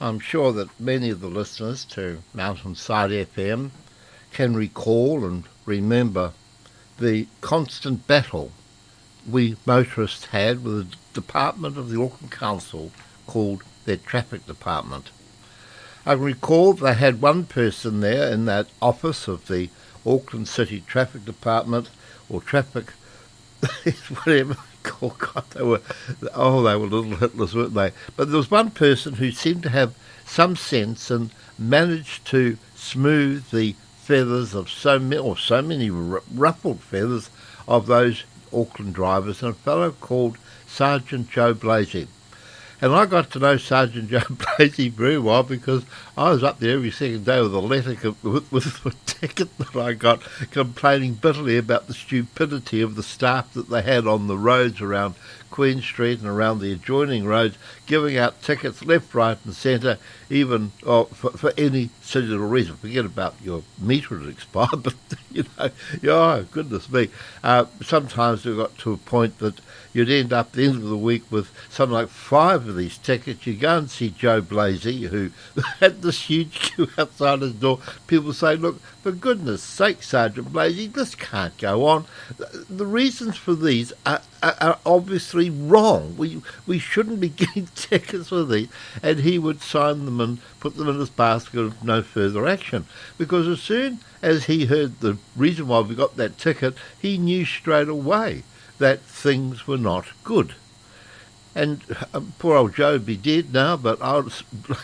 I'm sure that many of the listeners to Mountainside FM can recall and remember the constant battle we motorists had with a department of the Auckland Council called their traffic department. I can recall they had one person there in that office of the Auckland City Traffic Department, or traffic, whatever. Oh God, they were little Hitlers, weren't they? But there was one person who seemed to have some sense and managed to smooth the feathers of so many ruffled feathers of those Auckland drivers, and a fellow called Sergeant Joe Blasey. And I got to know Sergeant Joe Blasey very well because I was up there every second day with a letter with a ticket that I got, complaining bitterly about the stupidity of the staff that they had on the roads around Queen Street and around the adjoining roads, giving out tickets left, right and centre, even for any silly little reason. Forget about your meter had expired, but, oh, goodness me. Sometimes we got to a point that you'd end up at the end of the week with something like 5 of these tickets. You go and see Joe Blasey, who had this huge queue outside his door. People say, look, for goodness sake, Sergeant Blasey, this can't go on. The reasons for these are obviously wrong. We shouldn't be getting tickets for these. And he would sign them and put them in his basket of no further action. Because as soon as he heard the reason why we got that ticket, he knew straight away that things were not good. And poor old Joe would be dead now, but I would,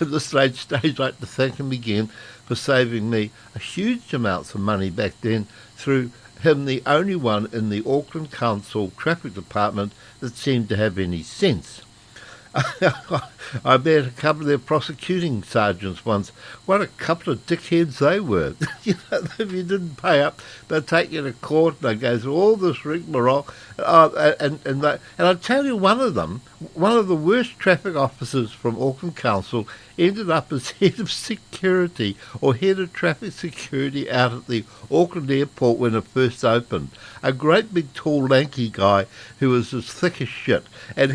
at this late stage, like to thank him again for saving me a huge amounts of money back then through him, the only one in the Auckland Council Traffic Department that seemed to have any sense. I met a couple of their prosecuting sergeants once. What a couple of dickheads they were. If you didn't pay up, they'd take you to court and they'd go through all this rigmarole. And I tell you, one of the worst traffic officers from Auckland Council ended up as head of security or head of traffic security out at the Auckland airport when it first opened. A great big tall lanky guy who was as thick as shit. And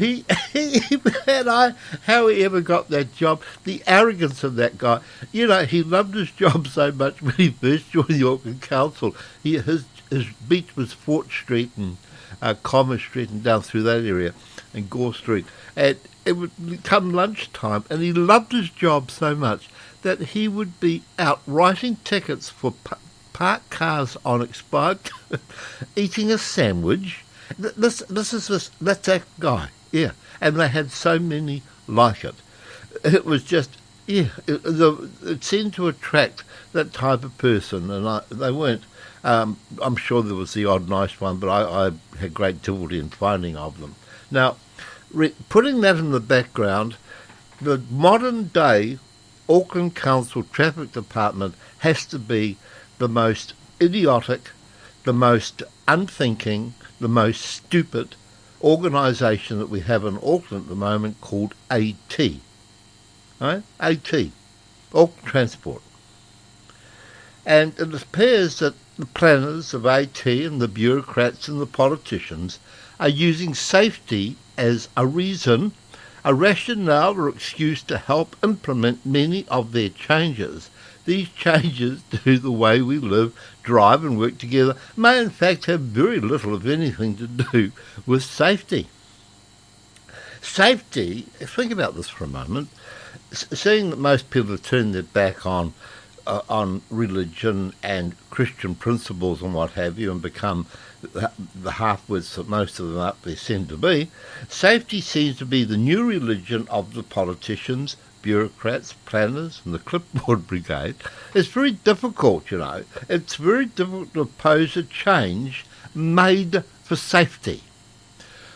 how he ever got that job, the arrogance of that guy. He loved his job so much when he first joined the Auckland Council. His beach was Fort Street and Commerce Street and down through that area and Gore Street. And it would come lunchtime and he loved his job so much that he would be out writing tickets for parked cars on expired, eating a sandwich. That's that guy, yeah. And they had so many like it. It was just, it seemed to attract that type of person, and they weren't. I'm sure there was the odd nice one, but I had great difficulty in finding of them. Now, putting that in the background, the modern day Auckland Council Traffic Department has to be the most idiotic, the most unthinking, the most stupid organisation that we have in Auckland at the moment, called AT. Right? AT, Auckland Transport. And it appears that the planners of AT and the bureaucrats and the politicians are using safety as a reason, a rationale or excuse to help implement many of their changes. These changes to the way we live, drive and work together may in fact have very little, if anything, to do with safety. Safety, think about this for a moment, seeing that most people have turned their back on religion and Christian principles and what have you and become the half-wits that most of them up there seem to be, safety seems to be the new religion of the politicians, bureaucrats, planners and the clipboard brigade. It's very difficult, It's very difficult to oppose a change made for safety.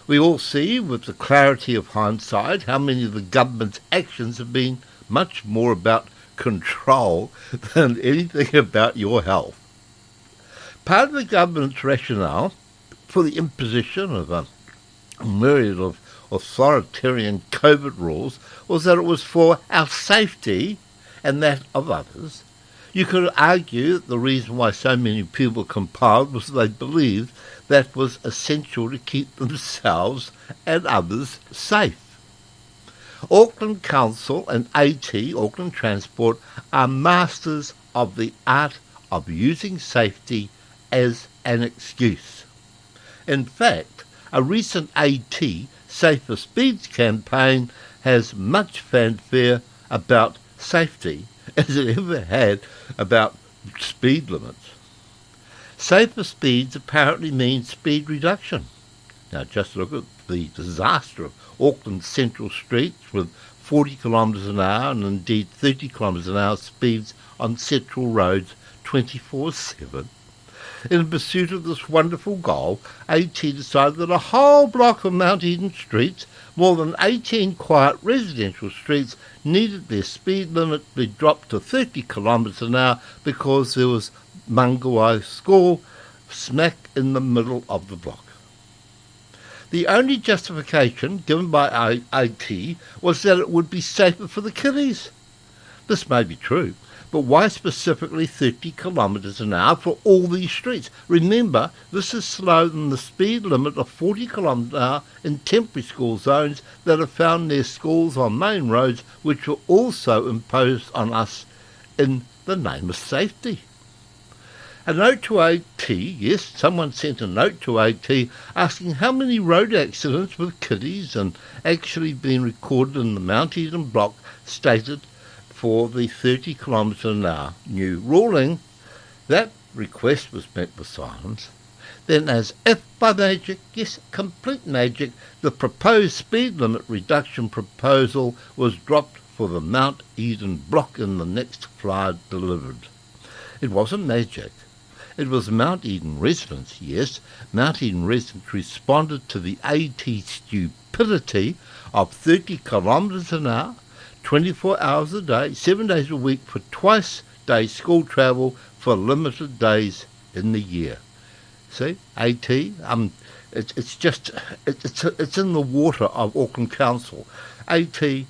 We all see with the clarity of hindsight how many of the government's actions have been much more about control than anything about your health. Part of the government's rationale for the imposition of a myriad of authoritarian COVID rules was that it was for our safety and that of others. You could argue that the reason why so many people compiled was they believed that was essential to keep themselves and others safe. Auckland Council and AT, Auckland Transport, are masters of the art of using safety as an excuse. In fact, a recent AT Safer Speeds campaign has much fanfare about safety as it ever had about speed limits. Safer speeds apparently mean speed reduction. Now just look at the disaster of Auckland's central streets with 40 kilometres an hour and indeed 30 kilometres an hour speeds on central roads 24/7. In pursuit of this wonderful goal, AT decided that a whole block of Mount Eden streets, more than 18 quiet residential streets, needed their speed limit to be dropped to 30 kilometres an hour because there was Mangawai School smack in the middle of the block. The only justification given by AT was that it would be safer for the kiddies. This may be true, but why specifically 30 kilometres an hour for all these streets? Remember, this is slower than the speed limit of 40 kilometres an hour in temporary school zones that are found near schools on main roads, which were also imposed on us in the name of safety. A note to AT, yes, someone sent a note to AT asking how many road accidents with kiddies and actually been recorded in the Mount Eden block stated for the 30 kilometres an hour new ruling. That request was met with silence. Then, as if by magic, yes, complete magic, the proposed speed limit reduction proposal was dropped for the Mount Eden block in the next flyer delivered. It wasn't magic. It was Mount Eden residents, yes. Mount Eden residents responded to the AT stupidity of 30 kilometres an hour, 24 hours a day, 7 days a week for twice-day school travel for limited days in the year. See, AT, it's in the water of Auckland Council. AT,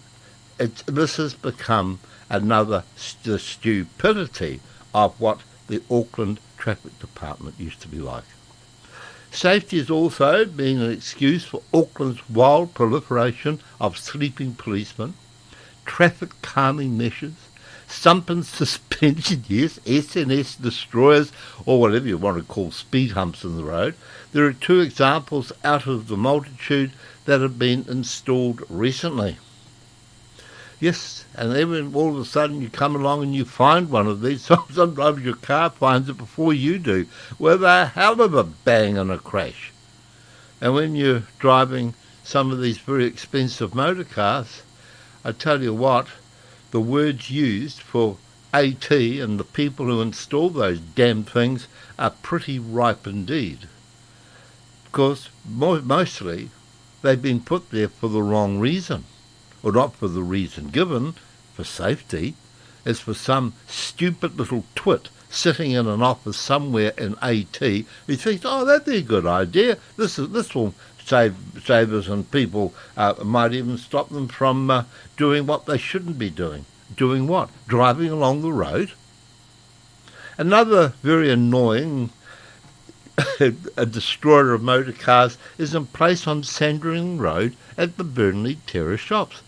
this has become another the stupidity of what the Auckland Traffic Department used to be like. Safety has also been an excuse for Auckland's wild proliferation of sleeping policemen, traffic calming measures, sump and suspension, yes, SNS destroyers, or whatever you want to call speed humps in the road. There are two examples out of the multitude that have been installed recently. Yes, and then all of a sudden you come along and you find one of these. Sometimes your car finds it before you do, with a hell of a bang and a crash. And when you're driving some of these very expensive motor cars, I tell you what, the words used for AT and the people who install those damn things are pretty ripe indeed. Because mostly they've been put there for the wrong reason. Or not for the reason given, for safety. It's for some stupid little twit sitting in an office somewhere in AT who thinks, oh, that'd be a good idea. This will save us, and people might even stop them from doing what they shouldn't be doing. Doing what? Driving along the road. Another very annoying a destroyer of motor cars is in place on Sandringham Road at the Burnley Terrace shops.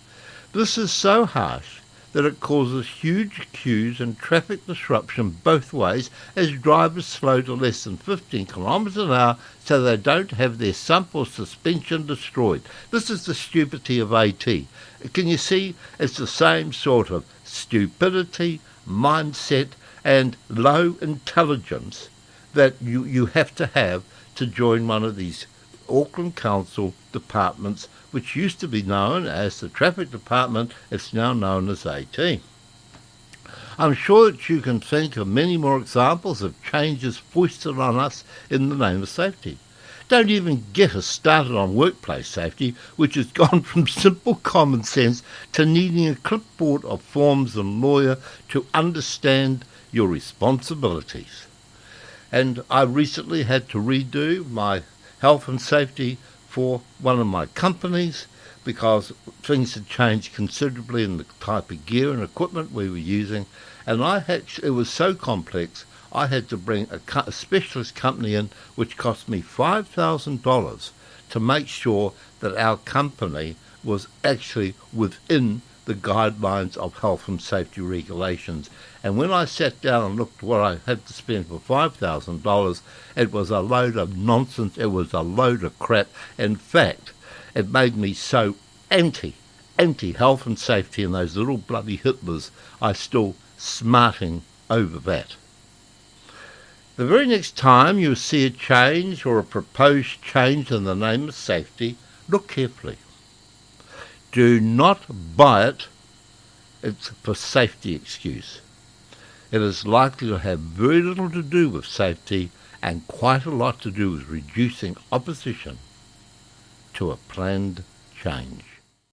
This is so harsh that it causes huge queues and traffic disruption both ways as drivers slow to less than 15 kilometres an hour so they don't have their sump or suspension destroyed. This is the stupidity of AT. Can you see? It's the same sort of stupidity, mindset and low intelligence that you have to join one of these Auckland Council departments, which used to be known as the Traffic Department. It's now known as AT. I'm sure that you can think of many more examples of changes foisted on us in the name of safety. Don't even get us started on workplace safety, which has gone from simple common sense to needing a clipboard of forms and lawyer to understand your responsibilities. And I recently had to redo my health and safety for one of my companies because things had changed considerably in the type of gear and equipment we were using, and it was so complex I had to bring a specialist company in which cost me $5,000 to make sure that our company was actually within the guidelines of health and safety regulations. And when I sat down and looked what I had to spend for $5,000, it was a load of nonsense, it was a load of crap. In fact, it made me so anti-health and safety, and those little bloody Hitlers are still smarting over that. The very next time you see a change or a proposed change in the name of safety, look carefully. Do not buy it. It's for safety excuse. It is likely to have very little to do with safety and quite a lot to do with reducing opposition to a planned change.